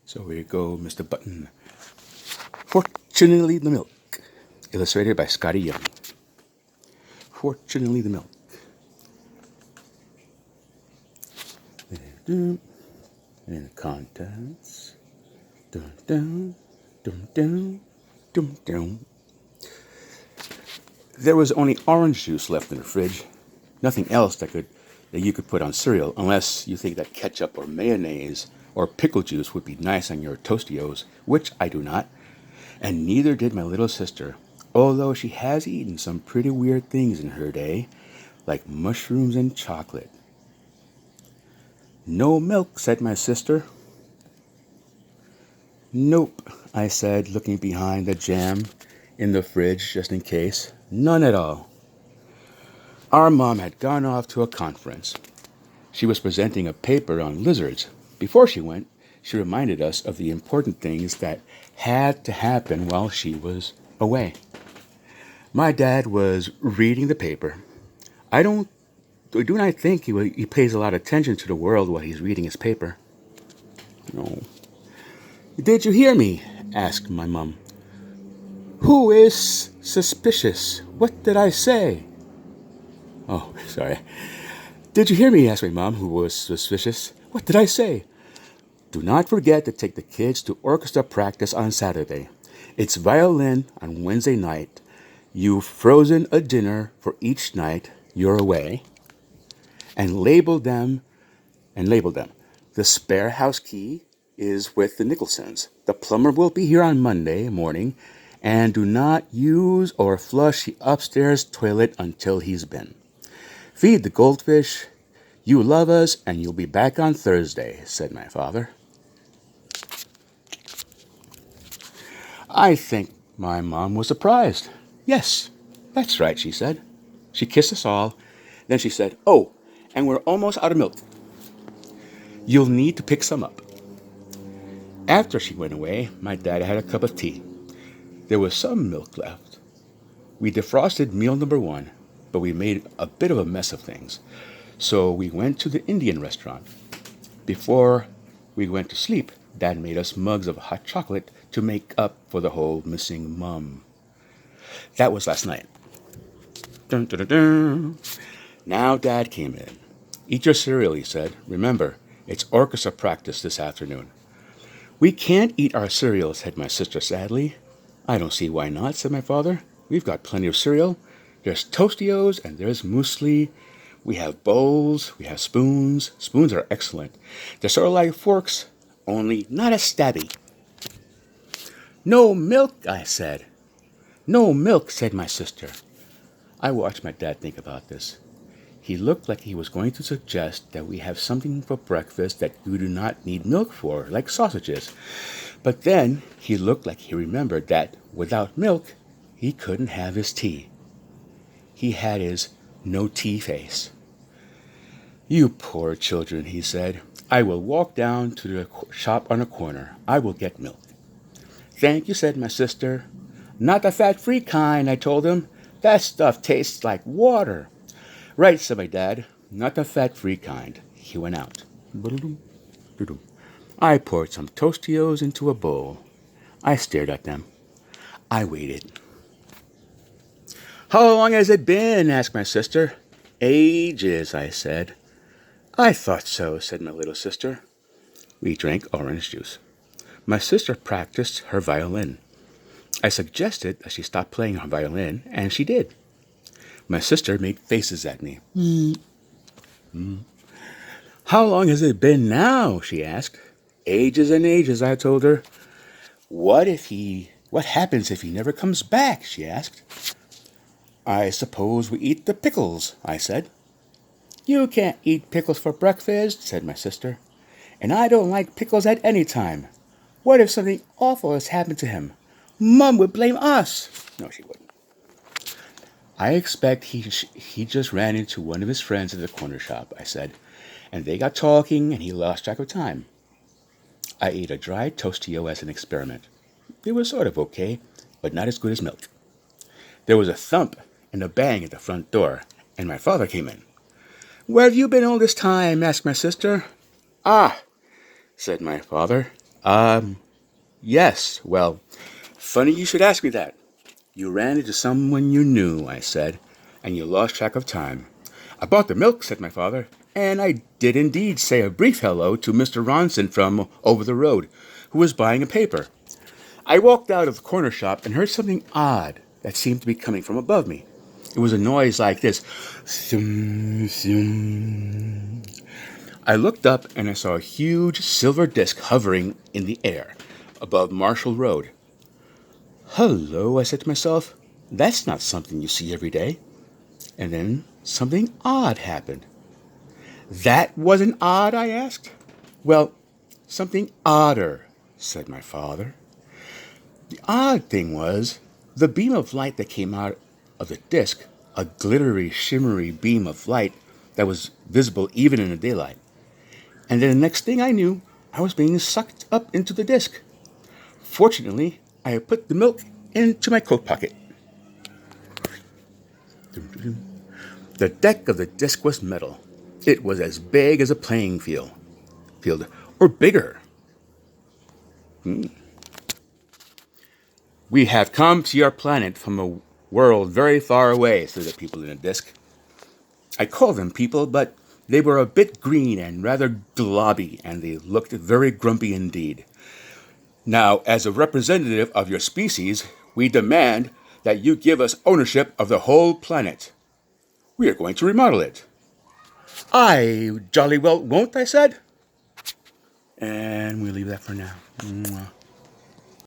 So here you go, Mr. Button. Fortunately, the milk. Illustrated by Scotty Young. Fortunately, the milk. And the contents. Dun, dun, dun, dun, dun, dun. There was only orange juice left in the fridge. Nothing else that you could put on cereal, unless you think that ketchup or mayonnaise or pickle juice would be nice on your Tostios, which I do not, and neither did my little sister, although she has eaten some pretty weird things in her day, like mushrooms and chocolate. No milk, said my sister. Nope, I said, looking behind the jam in the fridge just in case. None at all. Our mom had gone off to a conference. She was presenting a paper on lizards. Before she went, she reminded us of the important things that had to happen while she was away. My dad was reading the paper. Do not think he pays a lot of attention to the world while he's reading his paper. No. Did you hear me? Asked my mum. Who is suspicious? What did I say? Oh, sorry. Did you hear me? Asked my mom, who was suspicious. What did I say? Do not forget to take the kids to orchestra practice on Saturday. It's violin on Wednesday night. You've frozen a dinner for each night you're away. And label them. The spare house key is with the Nicholsons. The plumber will be here on Monday morning. And do not use or flush the upstairs toilet until he's been. Feed the goldfish. You love us, and you'll be back on Thursday, said my father. I think my mom was surprised. Yes, that's right, she said. She kissed us all. Then she said, oh, and we're almost out of milk. You'll need to pick some up. After she went away, my dad had a cup of tea. There was some milk left. We defrosted meal number 1, but we made a bit of a mess of things. So we went to the Indian restaurant. Before we went to sleep, Dad made us mugs of hot chocolate to make up for the whole missing mum. That was last night. Dun, dun, dun, dun. Now Dad came in. Eat your cereal, he said. Remember, it's orchestra practice this afternoon. We can't eat our cereal, said my sister sadly. I don't see why not, said my father. We've got plenty of cereal. There's Tostios and there's muesli. We have bowls, we have spoons. Spoons are excellent. They're sort of like forks, only not as stabby. No milk, I said. No milk, said my sister. I watched my dad think about this. He looked like he was going to suggest that we have something for breakfast that you do not need milk for, like sausages. But then he looked like he remembered that without milk, he couldn't have his tea. He had his no tea face. You poor children, he said. I will walk down to the shop on the corner. I will get milk. Thank you, said my sister. Not the fat-free kind, I told him. That stuff tastes like water. Right, said my dad. Not the fat-free kind. He went out. I poured some Tostios into a bowl. I stared at them. I waited. How long has it been? Asked my sister. Ages, I said. I thought so, said my little sister. We drank orange juice. My sister practiced her violin. I suggested that she stop playing her violin, and she did. My sister made faces at me. How long has it been now? She asked. Ages and ages, I told her. What happens if he never comes back? She asked. I suppose we eat the pickles, I said. You can't eat pickles for breakfast, said my sister. And I don't like pickles at any time. What if something awful has happened to him? Mum would blame us. No, she wouldn't. I expect he just ran into one of his friends at the corner shop, I said, and they got talking and he lost track of time. I ate a dry Tostio as an experiment. It was sort of okay, but not as good as milk. There was a thump and a bang at the front door, and my father came in. Where have you been all this time? Asked my sister. Ah, said my father. Yes, well, funny you should ask me that. You ran into someone you knew, I said, and you lost track of time. I bought the milk, said my father, and I did indeed say a brief hello to Mr. Ronson from over the road, who was buying a paper. I walked out of the corner shop and heard something odd that seemed to be coming from above me. It was a noise like this. Thum, thum. I looked up and I saw a huge silver disc hovering in the air above Marshall Road. Hello, I said to myself. That's not something you see every day. And then something odd happened. That wasn't odd, I asked. Well, something odder, said my father. The odd thing was, the beam of light that came out of the disc, a glittery, shimmery beam of light that was visible even in the daylight. And then the next thing I knew, I was being sucked up into the disc. Fortunately, I had put the milk into my coat pocket. The deck of the disc was metal. It was as big as a playing field, or bigger. We have come to your planet from a world very far away, said the people in the disc. I called them people, but they were a bit green and rather globby, and they looked very grumpy indeed. Now, as a representative of your species, we demand that you give us ownership of the whole planet. We are going to remodel it. I jolly well won't, I said. And we leave that for now. Mwah.